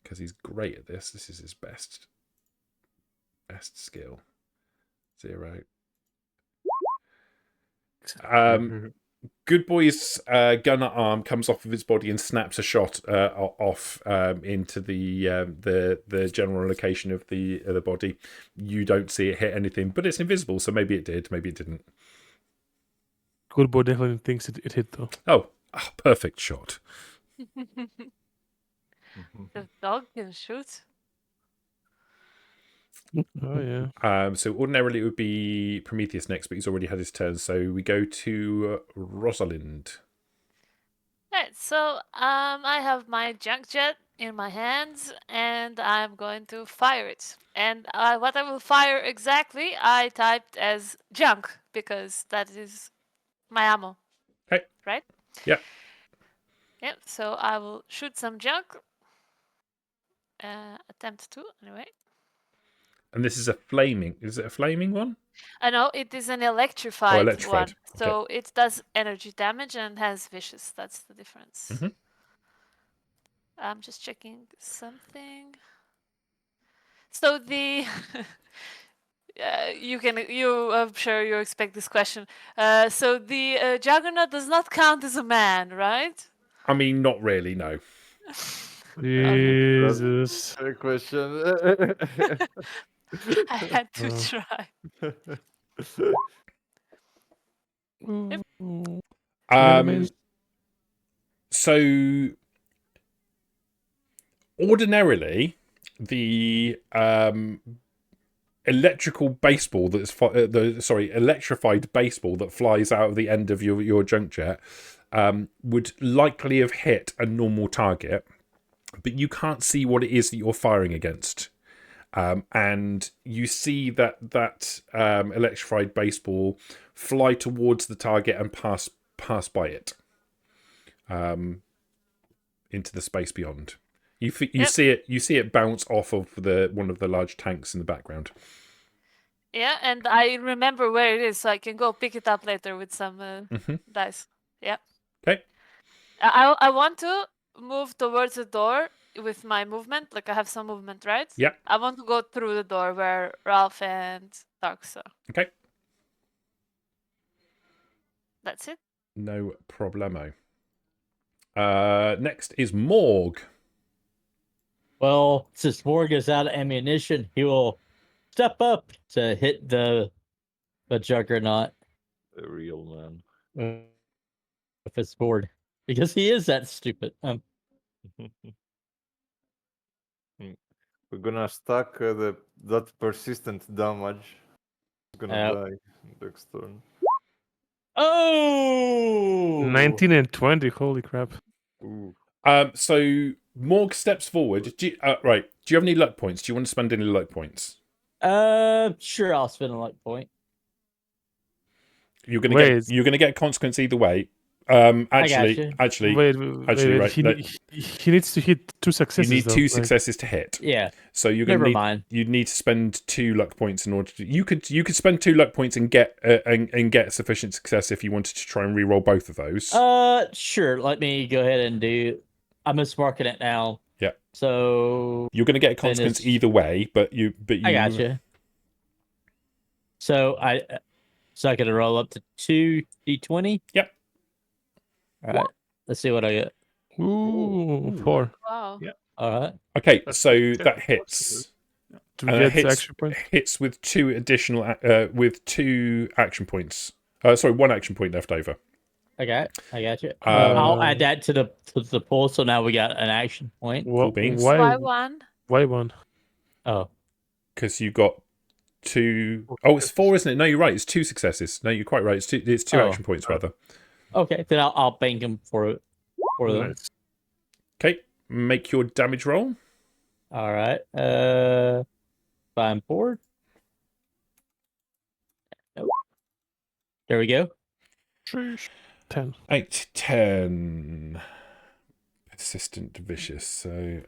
Because he's great at this. This is his best skill. 0. Good Boy's gunner arm comes off of his body and snaps a shot off into the general location of the body. You don't see it hit anything, but it's invisible, so maybe it did, maybe it didn't. Good Boy definitely thinks it hit, though. Oh, perfect shot. the dog can shoot. Oh, yeah. So ordinarily it would be Prometheus next, but he's already had his turn. So we go to Rosalind. Right, so I have my junk jet in my hands, and I'm going to fire it. And what I will fire exactly, I typed as junk, because that is my ammo. Okay. Right? Yeah. Yep, so I will shoot some junk. Attempt to, anyway. And this is a flaming. Is it a flaming one? No, it is an electrified, electrified. one. So it does energy damage and has vicious. That's the difference. Mhm. I'm just checking something. So the I'm sure you expect this question. So the Juggernaut does not count as a man, right? I mean, not really, no. Jesus. Fair question. I had to Oh. try. Um, so ordinarily, the electrified baseball that flies out of the end of your junk jet would likely have hit a normal target, but you can't see what it is that you're firing against. And you see that electrified baseball fly towards the target and pass by it into the space beyond. You see it bounce off of one of the large tanks in the background. Yeah, and I remember where it is, so I can go pick it up later with some dice. Yeah. Okay. I want to move towards the door with my movement. Like I have some movement, right? Yeah. I want to go through the door where Ralph and Darks are. Okay. That's it. No problemo. Next is Morg. Well, since Morg is out of ammunition, he will step up to hit the Juggernaut A real man. with his sword because he is that stupid. We're gonna stack that persistent damage. He's gonna die next turn. Oh, 19 and 20. Holy crap. Ooh. So Morg steps forward. Right. Do you have any luck points? Do you want to spend any luck points? Sure, I'll spend a luck point. You're gonna get a consequence either way. Actually, wait, right. he needs to hit 2 successes. You need though, 2 like- successes to hit. Yeah. So you're gonna Never mind. You'd need to spend 2 luck points in order to. You could spend 2 luck points and get get sufficient success if you wanted to try and re-roll both of those. Sure. Let me go ahead and do. I'm just marking it now. Yeah. So you're gonna get a consequence either way, but you. I gotcha. So I can roll up to 2d20. Yep. All right. Let's see what I get. Ooh, 4. Wow. Yeah. All right. Okay, so that hits. Do we get the action point? Hits with 2 additional with 2 action points. Sorry, 1 action point left over. Okay, I got you. I'll add that to the pool. So now we got an action point. Cool beans. Why 1? Why 1? Oh, because you got 2. Oh, it's 4, isn't it? No, you're right. It's 2 successes. No, you're quite right. It's 2. It's 2 action points rather. Okay, then I'll bank him for them. Nice. Okay, make your damage roll. All right. I'm bored. Nope. There we go. 10. 8, 10. Persistent, vicious. So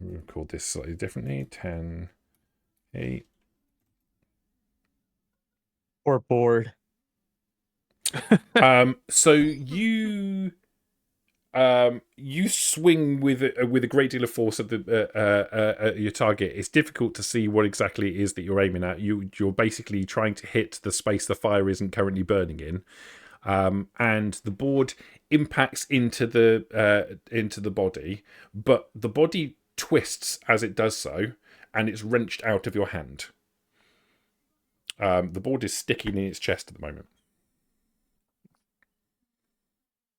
we'll record this slightly differently. 10, 8. Or bored. So you swing with a great deal of force at your target. It's difficult to see what exactly it is that you're aiming at. You're basically trying to hit the space the fire isn't currently burning in, and the board impacts into the body, but the body twists as it does so, and it's wrenched out of your hand. The board is sticking in its chest at the moment.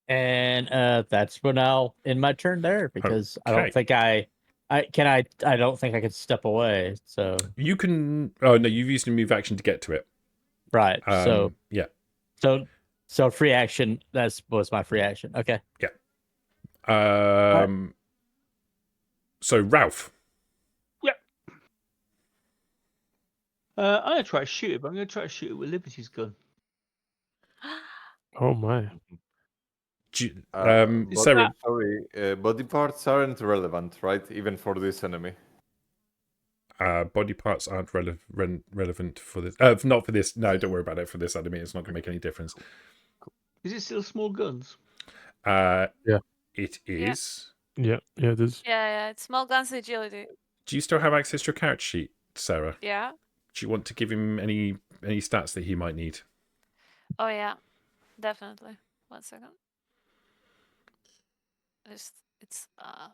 And that's for now in my turn there because I don't think I don't think I could step away. So you can. Oh no, you've used a move action to get to it. Right. So yeah. So free action. That was my free action. Okay. Yeah. So Ralph. Yeah. I'm gonna try to shoot it, but I'm gonna try to shoot it with Liberty's gun. Oh my. Sarah. Sorry, body parts aren't relevant, right? Even for this enemy. Body parts aren't relevant for this. Not for this. No, don't worry about it. For this enemy, it's not going to make any difference. Is it still small guns? Yeah. It is. Yeah, it is. Yeah, it's small guns agility. Do you still have access to your character sheet, Sarah? Yeah. Do you want to give him any stats that he might need? Oh yeah, definitely. 1 second. It's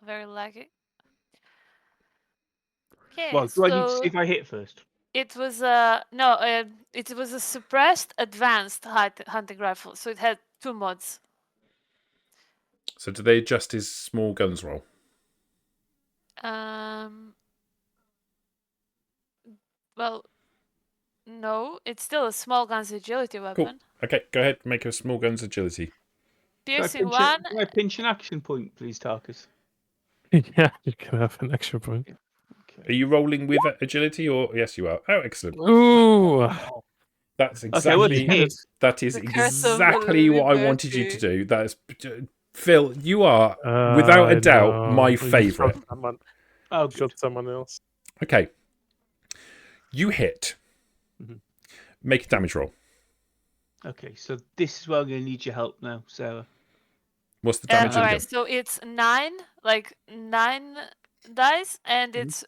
very laggy. Okay, Well, do I need to so see if I hit first? it was it was a suppressed advanced hunting rifle, so it had 2 mods. So do they adjust his small guns roll? Well, no, it's still a small guns agility weapon. Okay, go ahead. Make a small guns agility. Piercing 1. Can I pinch an action point, please, Tarkus? Yeah, you can have an extra point. Are you rolling with agility or yes, you are? Oh, excellent. Ooh. That's Okay, what's exactly it? that is The curse of exactly what I wanted you to liberty. do. That is, Phil. You are without a doubt my You shot favorite. someone. Oh, Shot someone else. Okay, you hit. Mhm. Make a damage roll. Okay, so this is where I'm going to need your help now, Sarah. What's the damage? Alright, so it's 9 dice, and Mhm. it's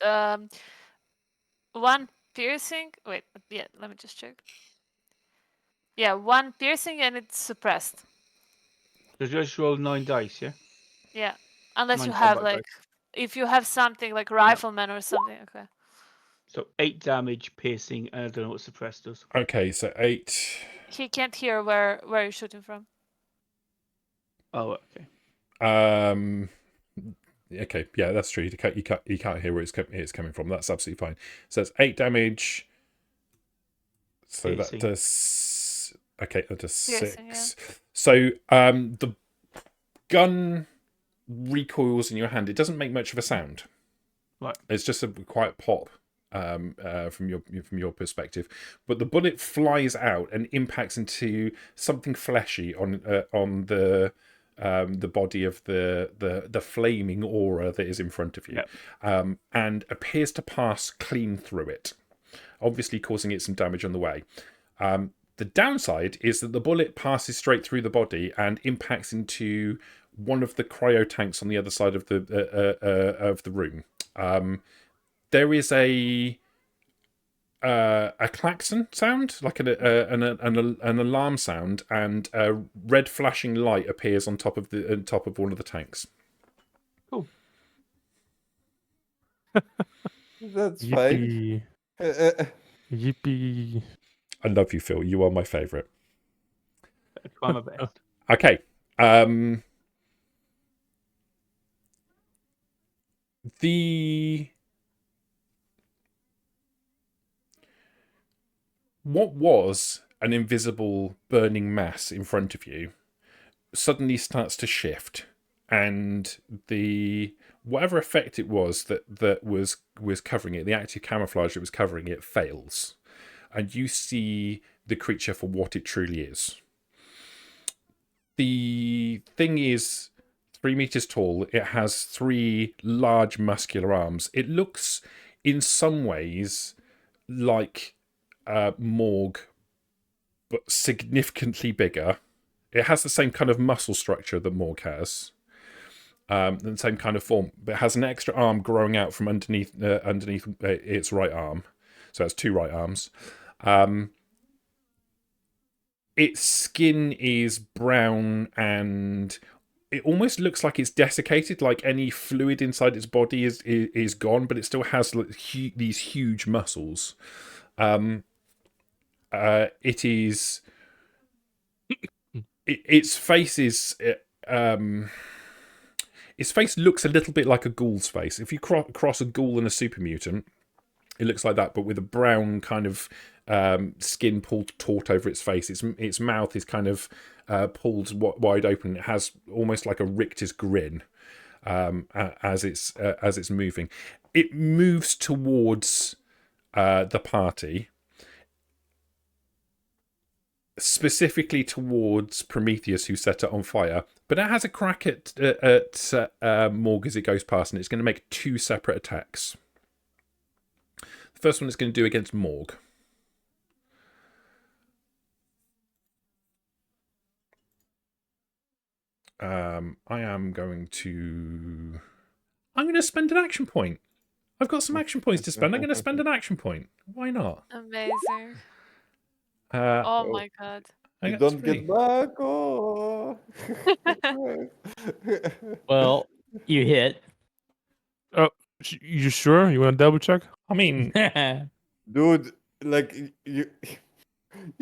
1 piercing. Wait, yeah, let me just check. Yeah, 1 piercing, and it's suppressed. So just roll 9 dice, yeah? Yeah, unless 9 you have combat dice. if you have something like rifleman or something. Okay. So 8 damage, piercing, and I don't know what suppressed does. Okay, so 8. He can't hear where you're shooting from. Oh, okay. Okay, yeah, that's true. You can't hear where it's coming from. That's absolutely fine. So it's 8 damage. So Piercing. that does. Okay, that does Piercing, 6. So the gun recoils in your hand. It doesn't make much of a sound. Right. It's just a quiet pop from your perspective. But the bullet flies out and impacts into something fleshy on the body of the flaming aura that is in front of you, and appears to pass clean through it, obviously causing it some damage on the way. The downside is that the bullet passes straight through the body and impacts into one of the cryo tanks on the other side of the room. There is a klaxon sound, like an alarm sound, and a red flashing light appears on top of one of the tanks. Cool. That's fine. Yippee. Yippee. I love you, Phil. You are my favourite. I'll try my best. Okay. What was an invisible burning mass in front of you suddenly starts to shift, and whatever effect it was that was covering it, the active camouflage that was covering it, fails, and you see the creature for what it truly is. The thing is 3 meters tall. It has 3 large muscular arms. It looks in some ways like Morg, but significantly bigger. It has the same kind of muscle structure that Morg has, and the same kind of form, but it has an extra arm growing out from underneath its right arm. So it has 2 right arms. Its skin is brown, and it almost looks like it's desiccated, like any fluid inside its body is gone, but it still has these huge muscles. It is. Its face is. Its face looks a little bit like a ghoul's face. If you cross a ghoul and a super mutant, it looks like that, but with a brown kind of skin pulled taut over its face. Its mouth is kind of pulled wide open. It has almost like a rictus grin as it's moving. It moves towards the party, specifically towards Prometheus, who set it on fire. But it has a crack at Morg as it goes past, and it's going to make 2 separate attacks. The first one it's going to do against Morg. I'm going to spend an action point. I've got some action points to spend. I'm going to spend an action point. Why not? Amazing. Uh, Oh my god. I You got don't 3. get back. Oh. Well, you hit. You sure? You want to double check? I mean, Dude, like you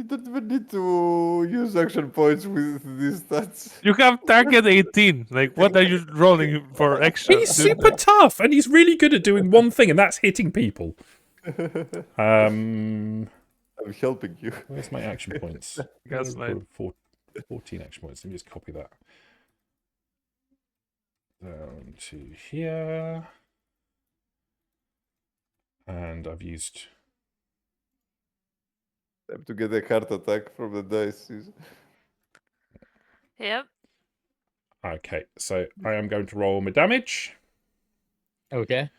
don't even need to use action points with these stats. You have target 18. Like, what are you rolling for extra? he's dude? super tough, and he's really good at doing one thing, and that's hitting people. I'm helping you. Where's my action points? Gaslight. 14 action points. Let me just copy that down to here. And I've used... Time to get a heart attack from the dice. Yep. Okay, so I am going to roll my damage. Okay.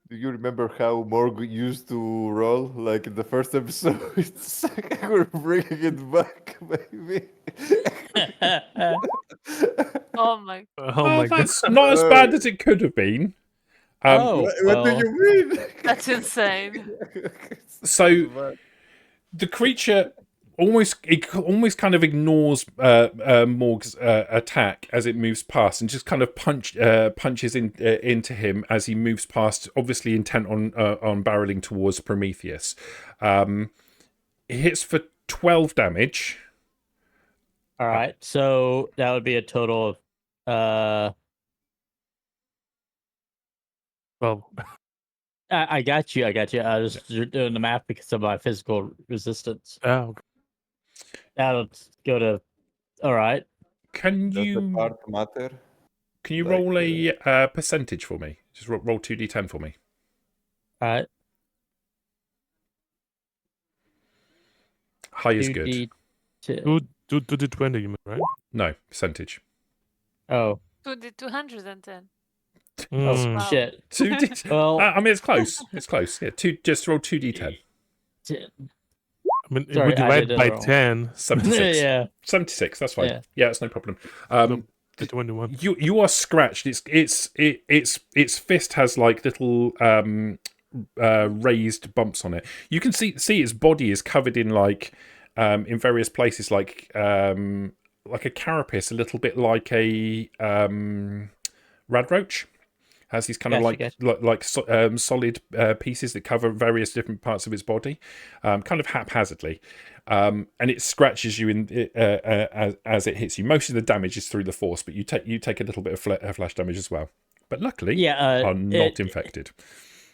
Do you remember how Morg used to roll? Like in the first episode? It's like we're bringing it back, baby. Oh my. Oh my god. That's not as bad as it could have been. Oh, What well, do you mean? That's insane. So the creature almost kind of ignores Morg's attack as it moves past, and just kind of punches into him as he moves past, obviously intent on barreling towards Prometheus. It hits for 12 damage. all right. So that would be a total of Well, I got you. I was doing the math because of my physical resistance. okay. That'll go to. All right. Can Does the you part matter? Like, roll a percentage for me? Just roll 2d10 for me. All right. High is good. 2D10. Do the 20, you mean, right? No, percentage. Oh. To the 210. Oh Mm. Wow. shit. 2d10. Well, I mean, it's close. It's close. Yeah, just roll 2d10. I mean, Sorry, if we I divide did it by wrong. 10, 76. yeah. 76. That's fine. Yeah. Yeah, it's no problem. the 21. You are scratched. Its fist has like little raised bumps on it. You can see its body is covered in like in various places like a carapace, a little bit like a radroach. Has these kind of solid pieces that cover various different parts of its body, kind of haphazardly, and it scratches you as it hits you. Most of the damage is through the force, but you take a little bit of flash damage as well. But luckily, are not infected.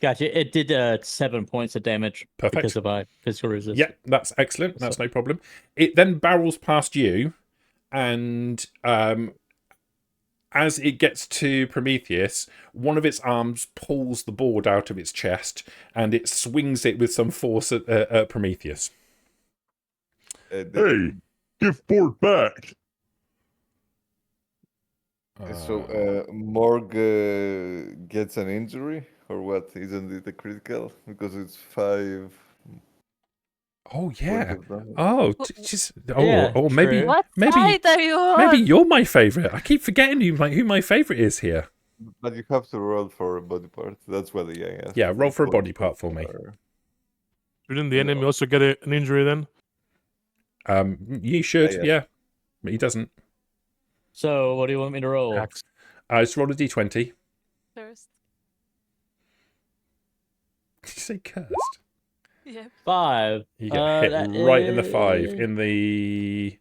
Gotcha. It did 7 points of damage Perfect. because of my physical resistance. Yeah, that's excellent. That's no problem. It then barrels past you, and as it gets to Prometheus, one of its arms pulls the board out of its chest, and it swings it with some force at Prometheus. Hey, give board back. So Morg gets an injury or what? Isn't it a critical? Because it's 5. Oh yeah. points of damage. Oh, Yeah, maybe true. What side are you on? maybe you're my favorite. I keep forgetting who my favorite is here. But you have to roll for a body part. That's what the guy asked. Yeah, roll for a body part for me. Shouldn't the enemy also get an injury then? You should, Yeah. yeah. But he doesn't. So what do you want me to roll? Axe. Just roll a d20. First. Did you say cursed? Yep. 5. You get hit right in the 5 is- in the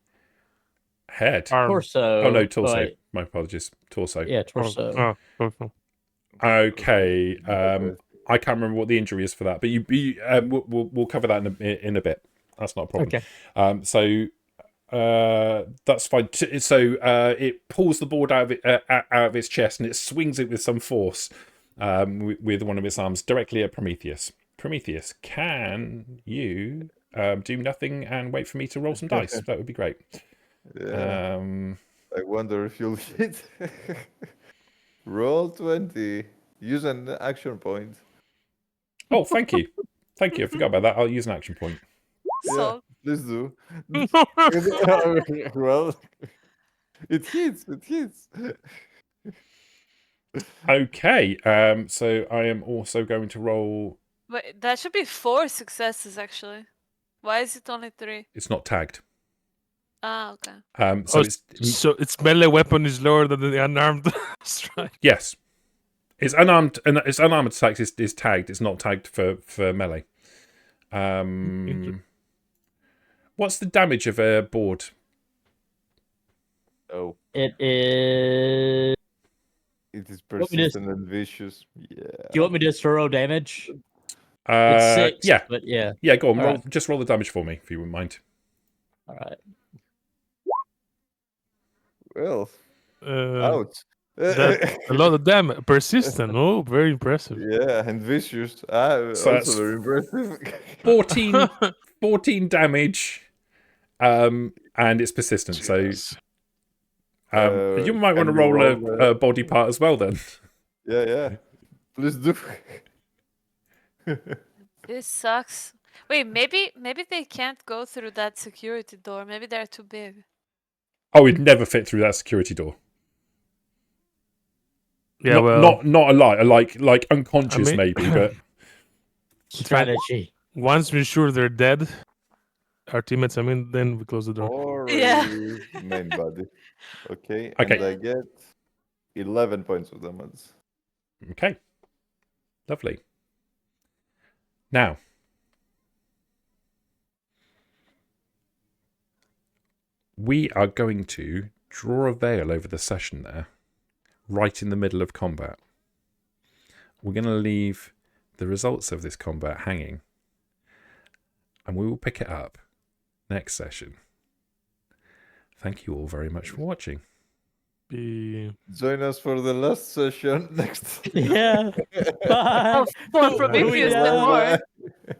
head. Arm. Torso. Oh no, torso. Wait, My apologies. Torso. yeah, torso. Oh, torso. Okay. I can't remember what the injury is for that, but we'll cover that in a bit. That's not a problem. Okay. So that's fine. So it pulls the board out of its chest, and it swings it with some force with one of its arms directly at Prometheus. Prometheus, can you do nothing and wait for me to roll some dice? That would be great. Yeah. I wonder if you'll hit. Roll 20. Use an action point. Oh, thank you. Thank you. I forgot about that. I'll use an action point. So Please do. Well, it hits. Okay, so I am also going to roll. Wait, that should be 4 successes actually. Why is it only 3? It's not tagged. Ah, okay. So Oh, it's so its melee weapon is lower than the unarmed strike. yes, it's unarmed, and its unarmed attacks is tagged. It's not tagged for melee. What's the damage of a board? Oh, It is. it is want me to- persistent and vicious. Yeah. Do you want me to just throw damage? It's 6. Yeah, But yeah. yeah. Go on, All roll, right. just roll the damage for me if you wouldn't mind. All right. Well, Uh, ouch. That's a lot of damage. Persistent. Oh, very impressive. Yeah, and vicious. Ah, So also that's very impressive. 14 damage, and it's persistent. Jesus. So you might want to can you roll a body part as well then. Yeah. Please do. This sucks. Wait, maybe they can't go through that security door. Maybe they're too big. Oh, it'd never fit through that security door. Yeah, well, not alive, like unconscious I mean- maybe, but Strategy. once we're sure they're dead, our teammates, then we close the door. Or Yeah. main body. Okay, Okay. and I get 11 points of damage. okay, lovely. Now, we are going to draw a veil over the session there, right in the middle of combat. We're going to leave the results of this combat hanging, and we will pick it up next session. Thank you all very much for watching. Join us for the last session next. Yeah. Bye. Oh, for Prometheus, then more. Bye.